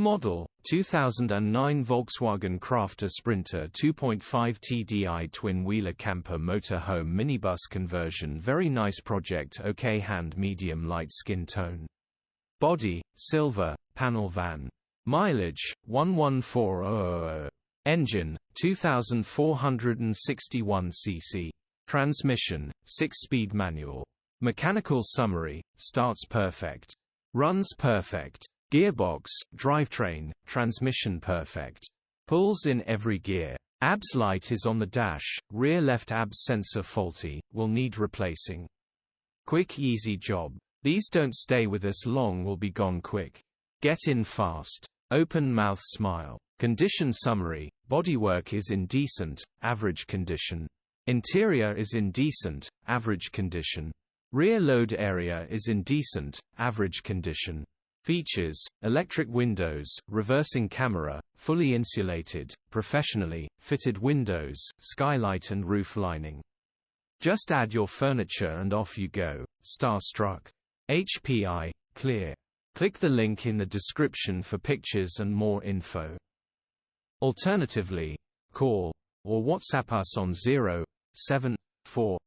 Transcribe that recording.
model, 2009 Volkswagen Crafter Sprinter 2.5 TDI twin-wheeler camper motorhome minibus conversion. Very nice project. OK, hand medium light skin tone. Body, silver, panel van. Mileage, 114,000. Engine, 2461 cc. Transmission, 6-speed manual. Mechanical summary, starts perfect. Runs perfect. Gearbox, drivetrain, transmission perfect. Pulls in every gear. ABS light is on the dash, rear left ABS sensor faulty, will need replacing. Quick easy job. These don't stay with us long, will be gone quick. Get in fast. Open mouth smile. Condition summary, bodywork is in decent, average condition. Interior is in decent, average condition. Rear load area is in decent, average condition. Features, electric windows, reversing camera, fully insulated, professionally fitted windows, skylight and roof lining. Just add your furniture and off you go. Starstruck. HPI, clear. Click the link in the description for pictures and more info. Alternatively, call or WhatsApp us on 074